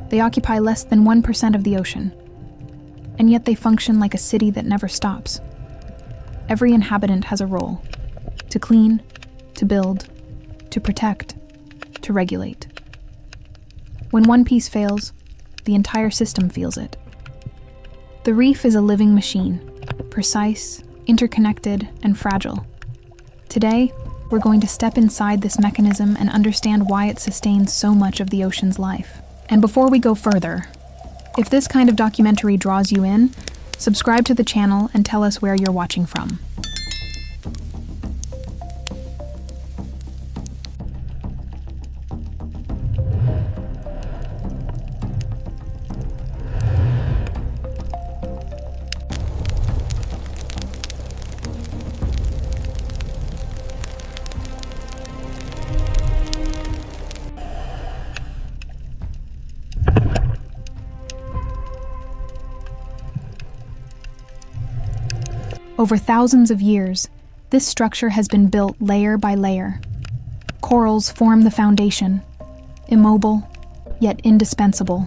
They occupy less than 1% of the ocean, and yet they function like a city that never stops. Every inhabitant has a role: to clean, to build, to protect, to regulate. When one piece fails, the entire system feels it. The reef is a living machine, precise, interconnected, and fragile. Today, we're going to step inside this mechanism and understand why it sustains so much of the ocean's life. And before we go further, if this kind of documentary draws you in, subscribe to the channel and tell us where you're watching from. Over thousands of years, this structure has been built layer by layer. Corals form the foundation, immobile, yet indispensable.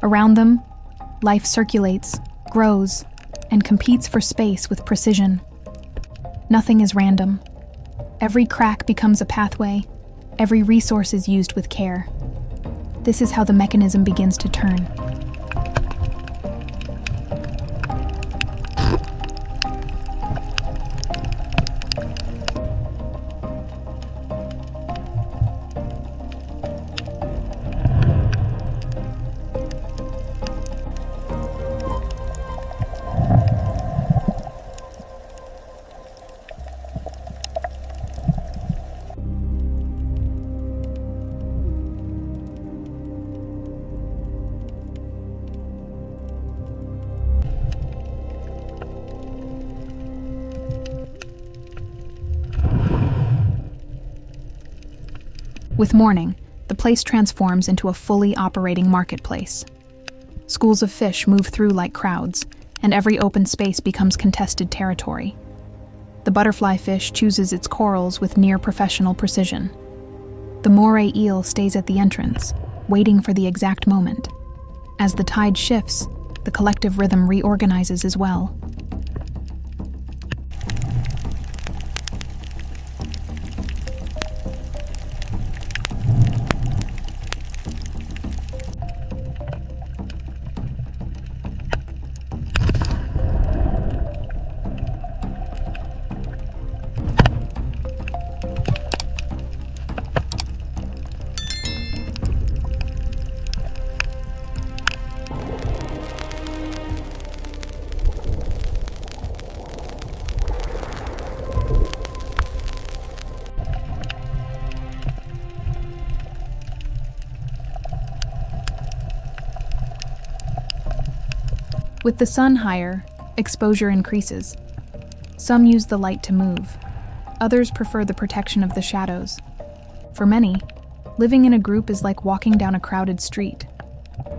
Around them, life circulates, grows, and competes for space with precision. Nothing is random. Every crack becomes a pathway, every resource is used with care. This is how the mechanism begins to turn. With morning, the place transforms into a fully operating marketplace. Schools of fish move through like crowds, and every open space becomes contested territory. The butterfly fish chooses its corals with near-professional precision. The moray eel stays at the entrance, waiting for the exact moment. As the tide shifts, the collective rhythm reorganizes as well. With the sun higher, exposure increases. Some use the light to move. Others prefer the protection of the shadows. For many, living in a group is like walking down a crowded street.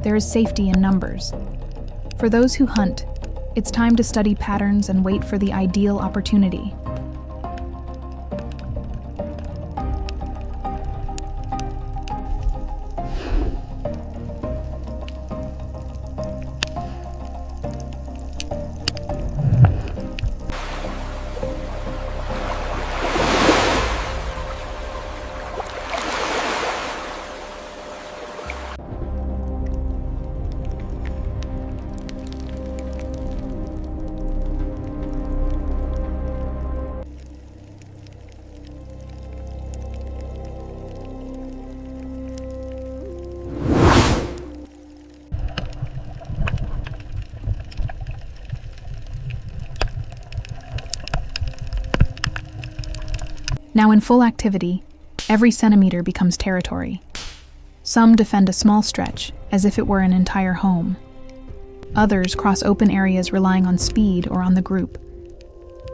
There is safety in numbers. For those who hunt, it's time to study patterns and wait for the ideal opportunity. Now in full activity, every centimeter becomes territory. Some defend a small stretch, as if it were an entire home. Others cross open areas relying on speed or on the group.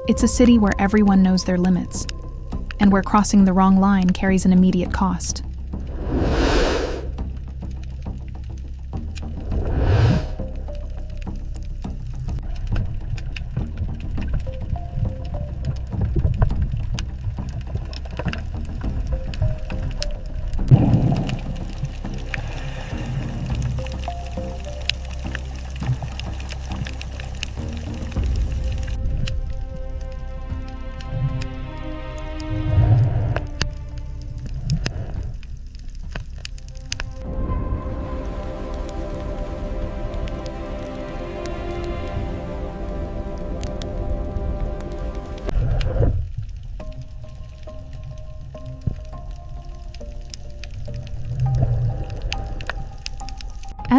It's a city where everyone knows their limits, and where crossing the wrong line carries an immediate cost.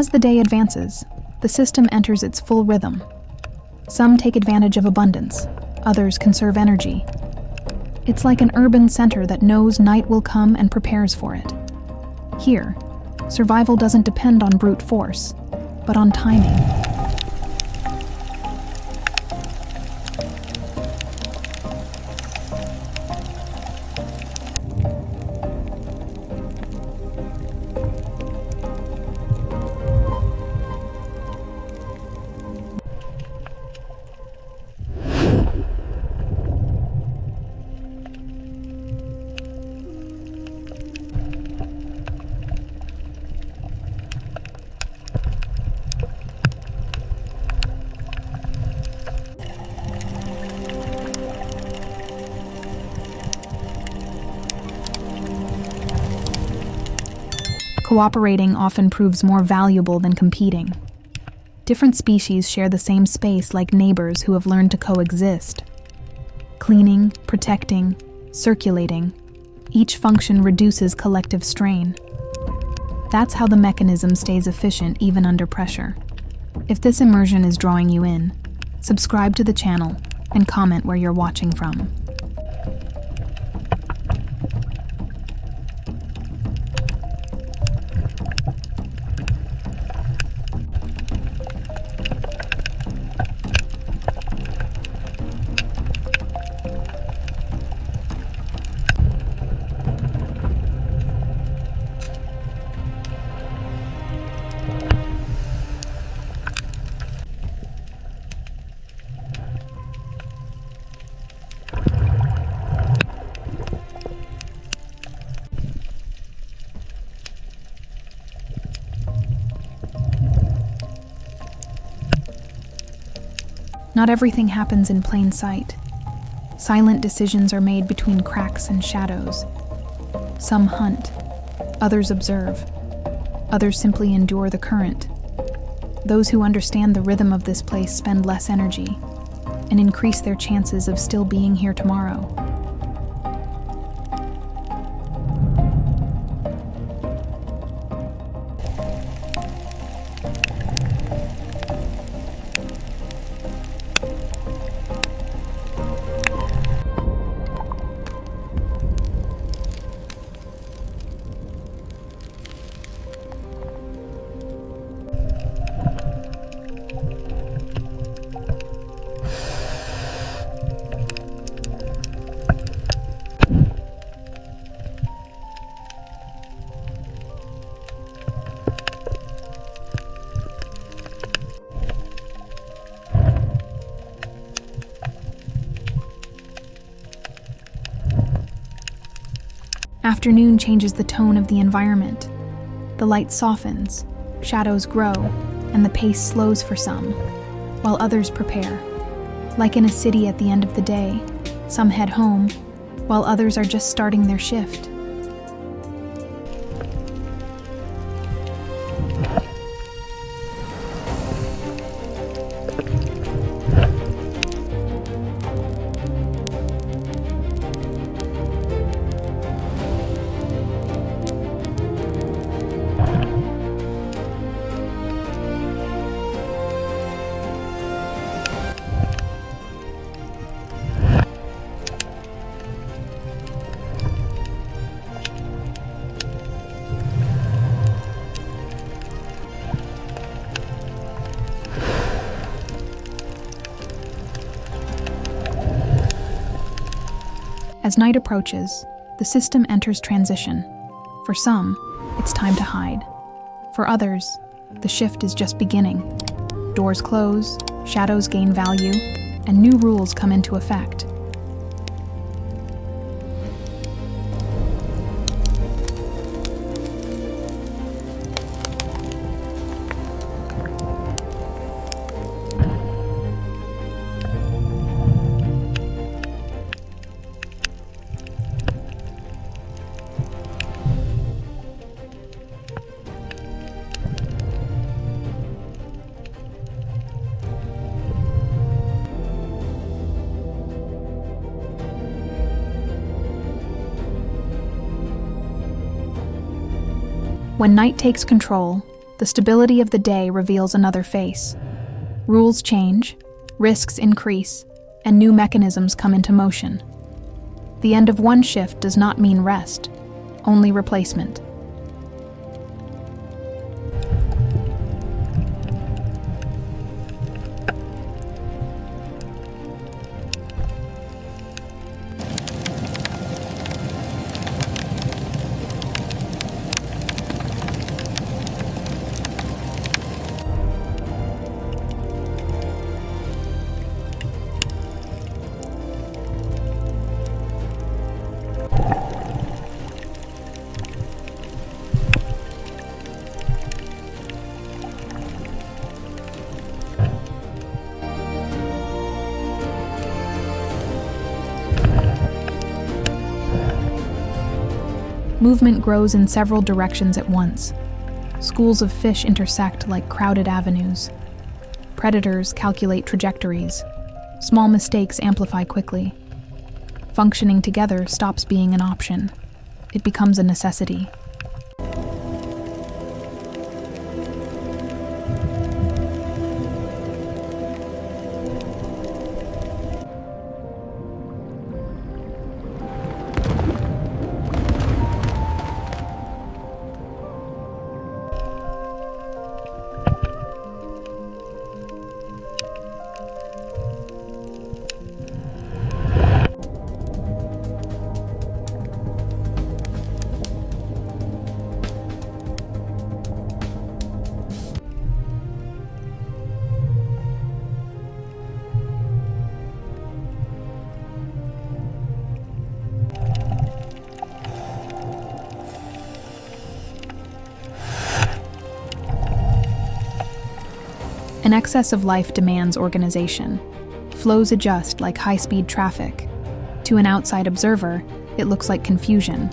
As the day advances, the system enters its full rhythm. Some take advantage of abundance, others conserve energy. It's like an urban center that knows night will come and prepares for it. Here, survival doesn't depend on brute force, but on timing. Cooperating often proves more valuable than competing. Different species share the same space like neighbors who have learned to coexist. Cleaning, protecting, circulating, each function reduces collective strain. That's how the mechanism stays efficient even under pressure. If this immersion is drawing you in, subscribe to the channel and comment where you're watching from. Not everything happens in plain sight. Silent decisions are made between cracks and shadows. Some hunt, others observe, others simply endure the current. Those who understand the rhythm of this place spend less energy and increase their chances of still being here tomorrow. Afternoon changes the tone of the environment. The light softens, shadows grow, and the pace slows for some, while others prepare. Like in a city at the end of the day, some head home, while others are just starting their shift. As night approaches, the system enters transition. For some, it's time to hide. For others, the shift is just beginning. Doors close, shadows gain value, and new rules come into effect. When night takes control, the stability of the day reveals another face. Rules change, risks increase, and new mechanisms come into motion. The end of one shift does not mean rest, only replacement. Movement grows in several directions at once. Schools of fish intersect like crowded avenues. Predators calculate trajectories. Small mistakes amplify quickly. Functioning together stops being an option. It becomes a necessity. An excess of life demands organization. Flows adjust like high-speed traffic. To an outside observer, it looks like confusion.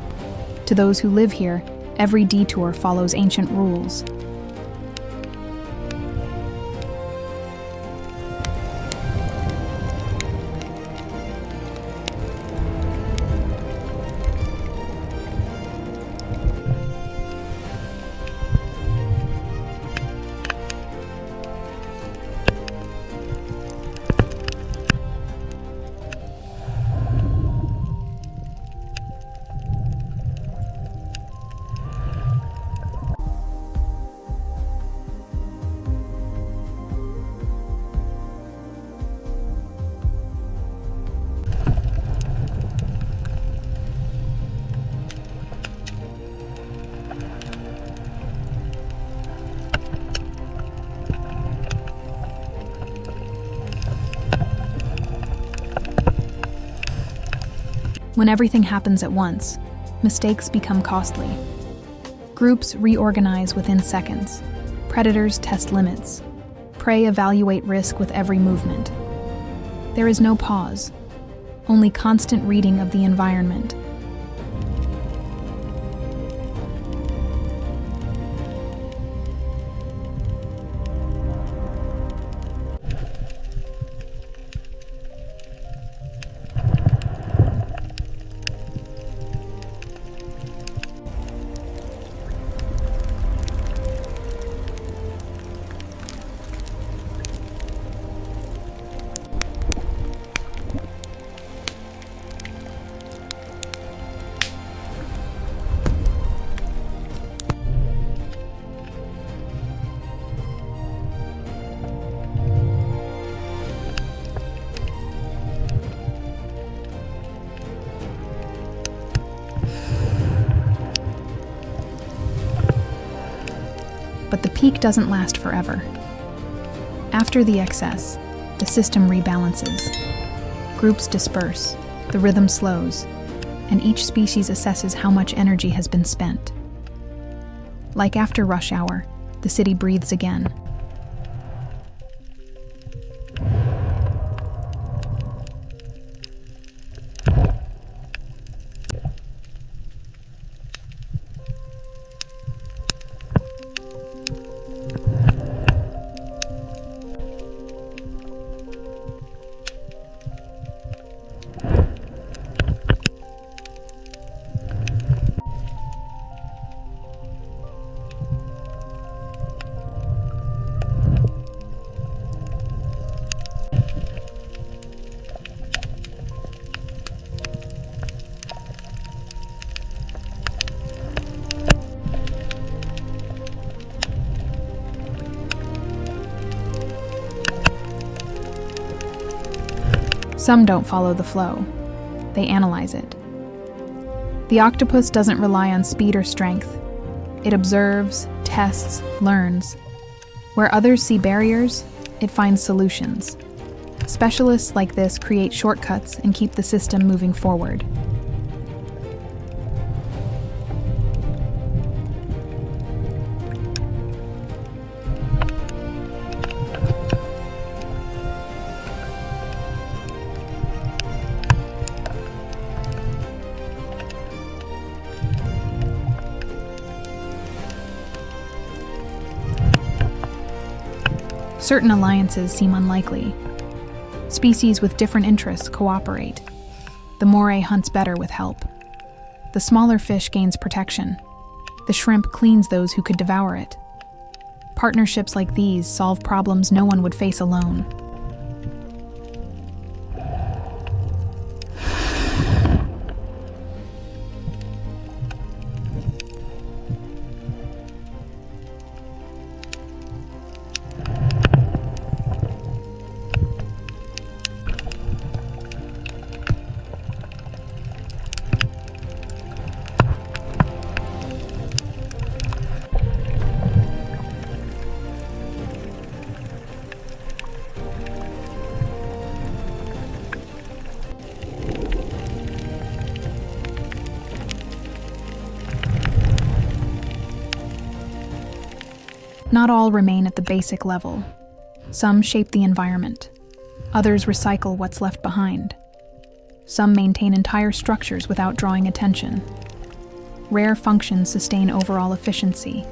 To those who live here, every detour follows ancient rules. When everything happens at once, mistakes become costly. Groups reorganize within seconds. Predators test limits. Prey evaluate risk with every movement. There is no pause, only constant reading of the environment. But the peak doesn't last forever. After the excess, the system rebalances. Groups disperse, the rhythm slows, and each species assesses how much energy has been spent. Like after rush hour, the city breathes again. Some don't follow the flow. They analyze it. The octopus doesn't rely on speed or strength. It observes, tests, learns. Where others see barriers, it finds solutions. Specialists like this create shortcuts and keep the system moving forward. Certain alliances seem unlikely. Species with different interests cooperate. The moray hunts better with help. The smaller fish gains protection. The shrimp cleans those who could devour it. Partnerships like these solve problems no one would face alone. Not all remain at the basic level. Some shape the environment. Others recycle what's left behind. Some maintain entire structures without drawing attention. Rare functions sustain overall efficiency.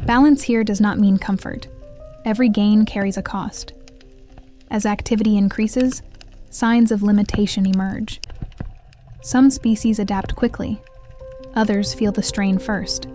Balance here does not mean comfort. Every gain carries a cost. As activity increases, signs of limitation emerge. Some species adapt quickly. Others feel the strain first.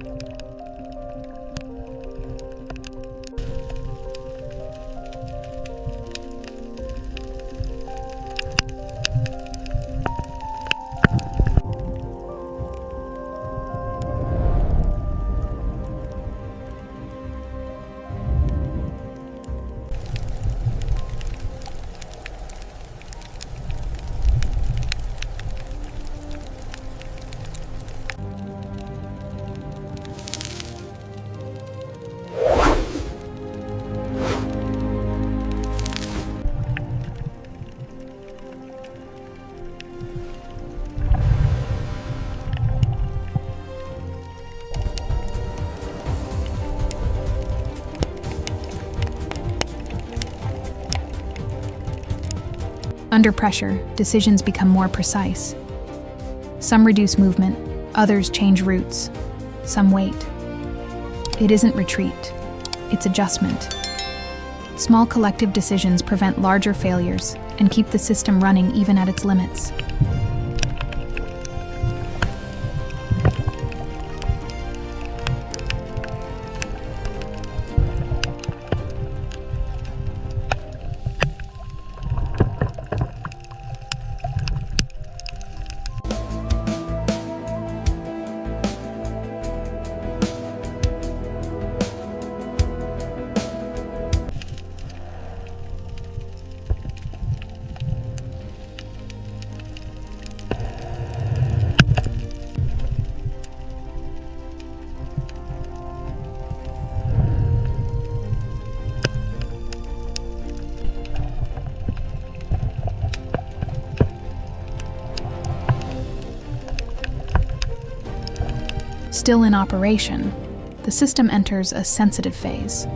Under pressure, decisions become more precise. Some reduce movement, others change routes, some wait. It isn't retreat, it's adjustment. Small collective decisions prevent larger failures and keep the system running even at its limits. Still in operation, the system enters a sensitive phase.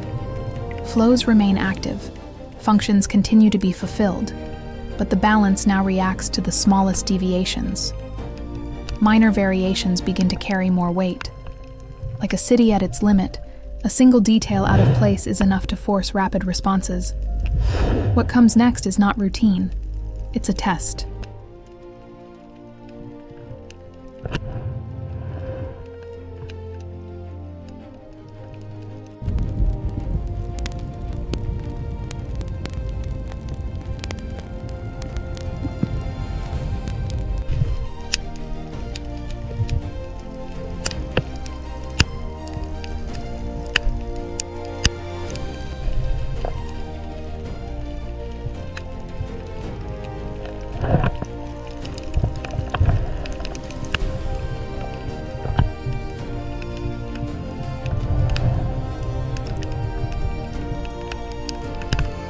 Flows remain active, functions continue to be fulfilled, but the balance now reacts to the smallest deviations. Minor variations begin to carry more weight. Like a city at its limit, a single detail out of place is enough to force rapid responses. What comes next is not routine, it's a test.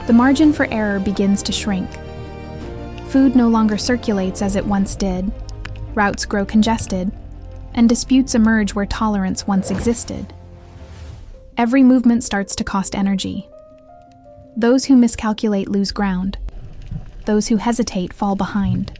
The margin for error begins to shrink. Food no longer circulates as it once did, routes grow congested, and disputes emerge where tolerance once existed. Every movement starts to cost energy. Those who miscalculate lose ground. Those who hesitate fall behind.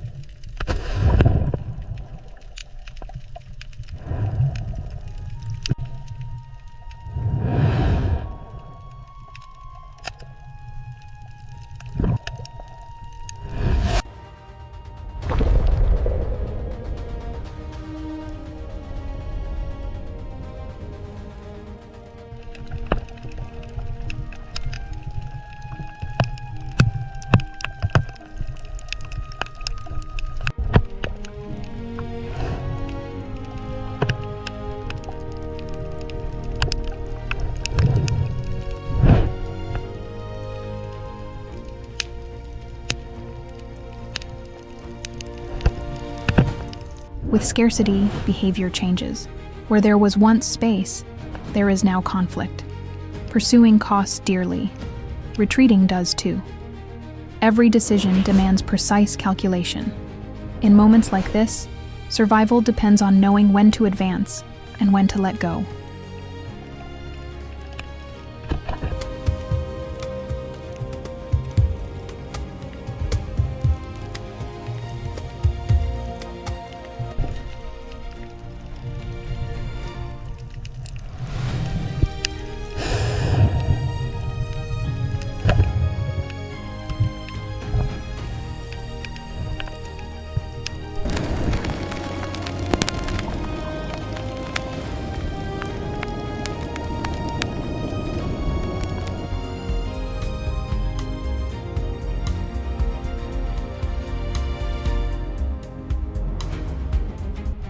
With scarcity, behavior changes. Where there was once space, there is now conflict. Pursuing costs dearly. Retreating does too. Every decision demands precise calculation. In moments like this, survival depends on knowing when to advance and when to let go.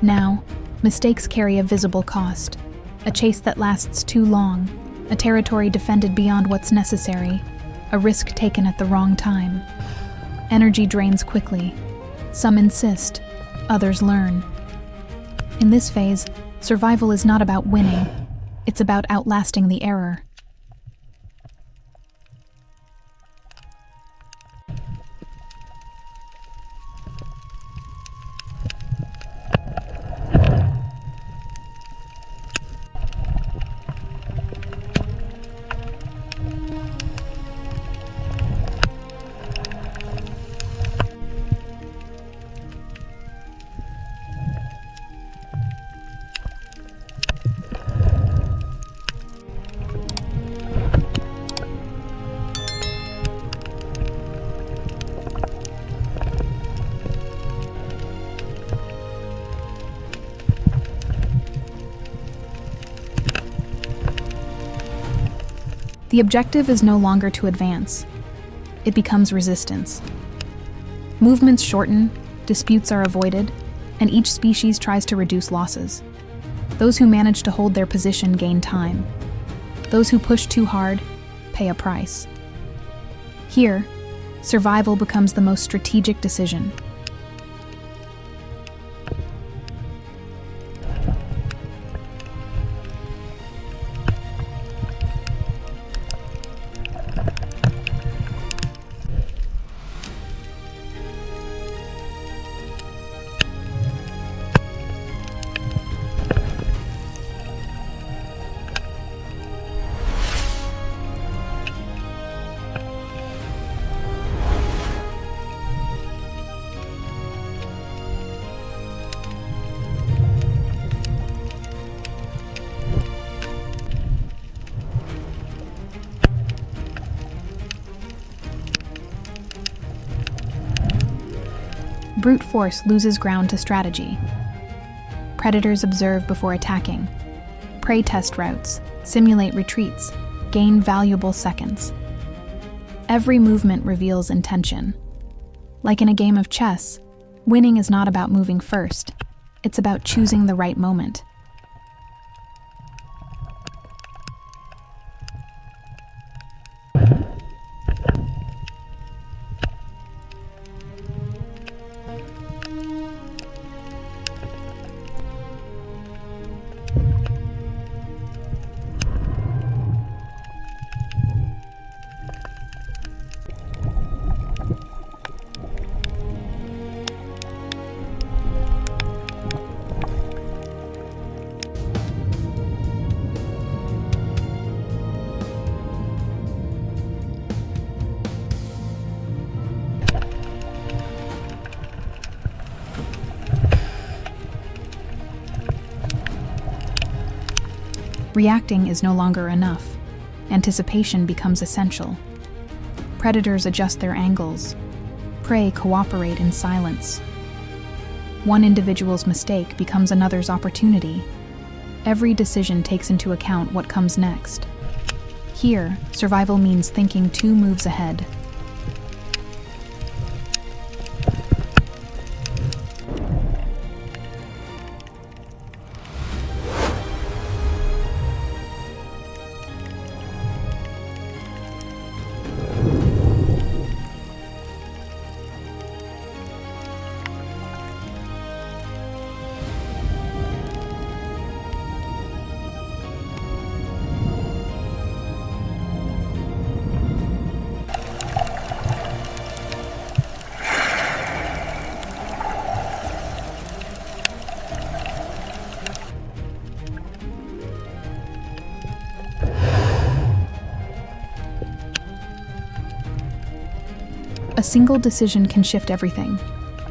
Now, mistakes carry a visible cost. A chase that lasts too long, a territory defended beyond what's necessary, a risk taken at the wrong time. Energy drains quickly. Some insist, others learn. In this phase, survival is not about winning, it's about outlasting the error. The objective is no longer to advance. It becomes resistance. Movements shorten, disputes are avoided, and each species tries to reduce losses. Those who manage to hold their position gain time. Those who push too hard pay a price. Here, survival becomes the most strategic decision. Brute force loses ground to strategy. Predators observe before attacking. Prey test routes, simulate retreats, gain valuable seconds. Every movement reveals intention. Like in a game of chess, winning is not about moving first. It's about choosing the right moment. Reacting is no longer enough. Anticipation becomes essential. Predators adjust their angles. Prey cooperate in silence. One individual's mistake becomes another's opportunity. Every decision takes into account what comes next. Here, survival means thinking 2 moves ahead. A single decision can shift everything.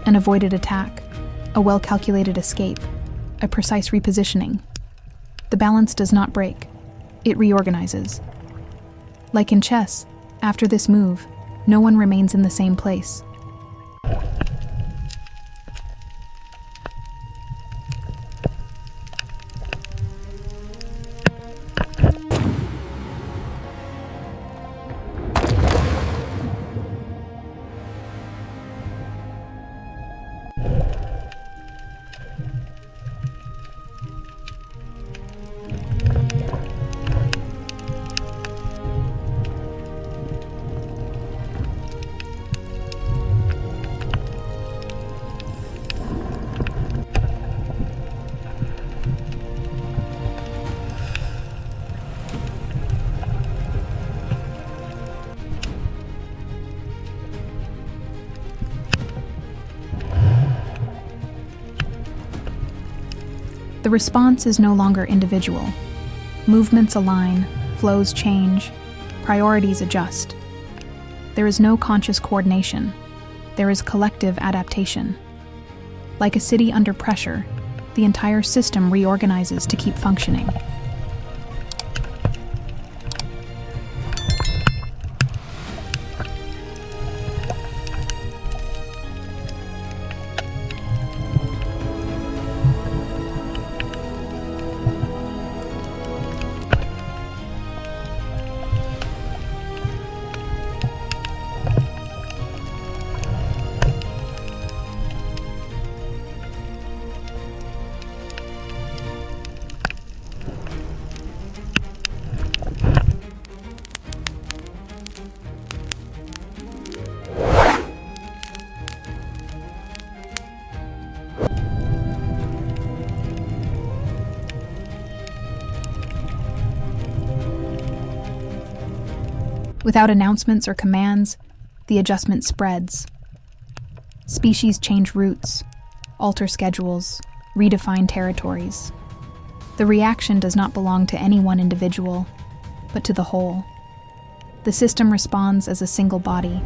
An avoided attack, a well-calculated escape, a precise repositioning. The balance does not break. It reorganizes. Like in chess, after this move, no one remains in the same place. The response is no longer individual. Movements align, flows change, priorities adjust. There is no conscious coordination. There is collective adaptation. Like a city under pressure, the entire system reorganizes to keep functioning. Without announcements or commands, the adjustment spreads. Species change routes, alter schedules, redefine territories. The reaction does not belong to any one individual, but to the whole. The system responds as a single body.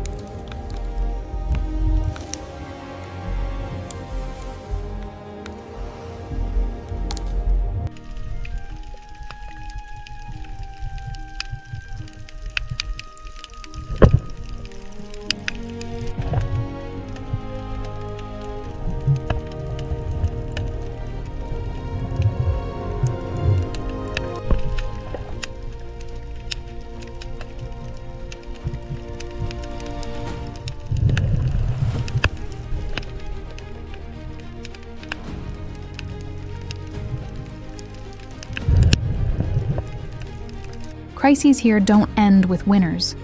Crises here don't end with winners.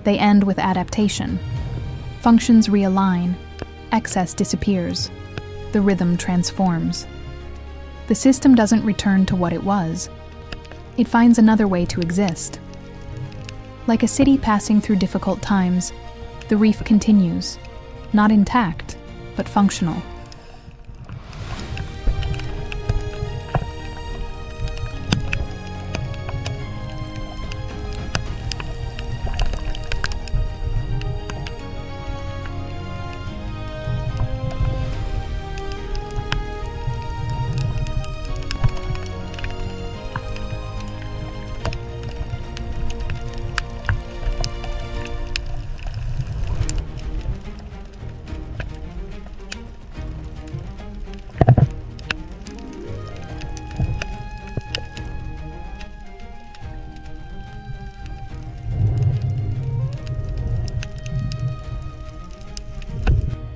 They end with adaptation. Functions realign, excess disappears, the rhythm transforms. The system doesn't return to what it was. It finds another way to exist. Like a city passing through difficult times, the reef continues, not intact, but functional.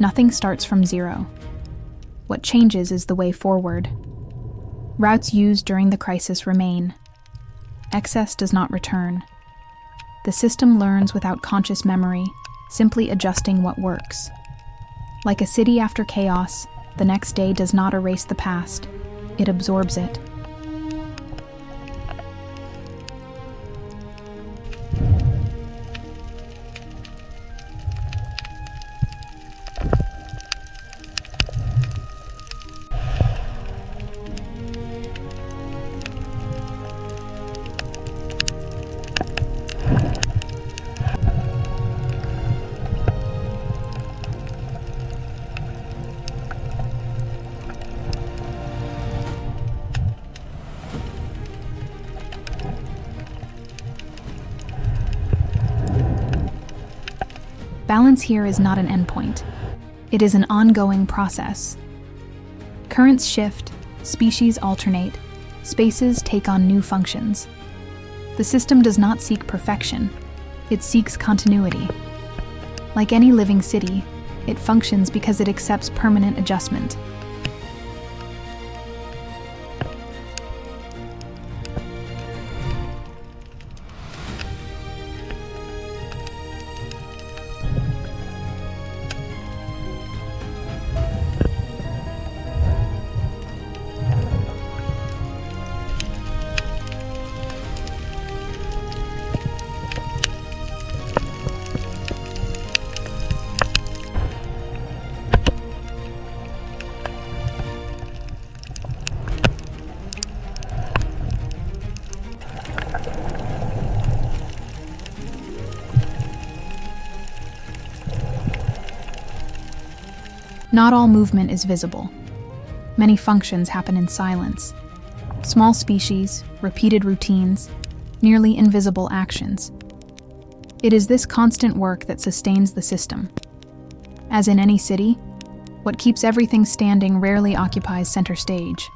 Nothing starts from zero. What changes is the way forward. Routes used during the crisis remain. Excess does not return. The system learns without conscious memory, simply adjusting what works. Like a city after chaos, the next day does not erase the past, it absorbs it. Balance here is not an endpoint. It is an ongoing process. Currents shift, species alternate, spaces take on new functions. The system does not seek perfection, it seeks continuity. Like any living city, it functions because it accepts permanent adjustment. Not all movement is visible. Many functions happen in silence. Small species, repeated routines, nearly invisible actions. It is this constant work that sustains the system. As in any city, what keeps everything standing rarely occupies center stage.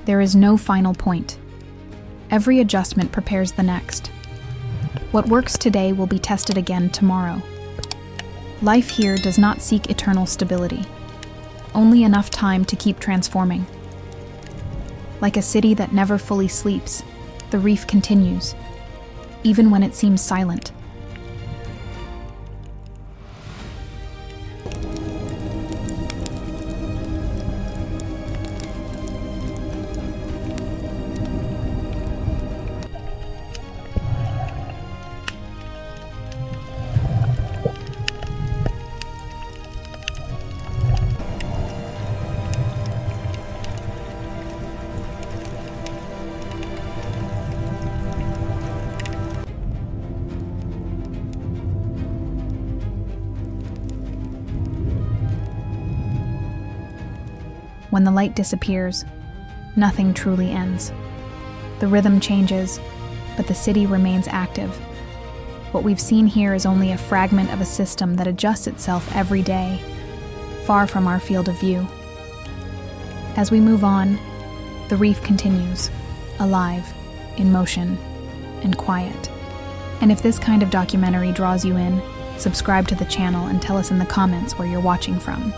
There is no final point. Every adjustment prepares the next. What works today will be tested again tomorrow. Life here does not seek eternal stability, only enough time to keep transforming. Like a city that never fully sleeps, the reef continues, even when it seems silent. When the light disappears, nothing truly ends. The rhythm changes, but the city remains active. What we've seen here is only a fragment of a system that adjusts itself every day, far from our field of view. As we move on, the reef continues, alive, in motion, and quiet. And if this kind of documentary draws you in, subscribe to the channel and tell us in the comments where you're watching from.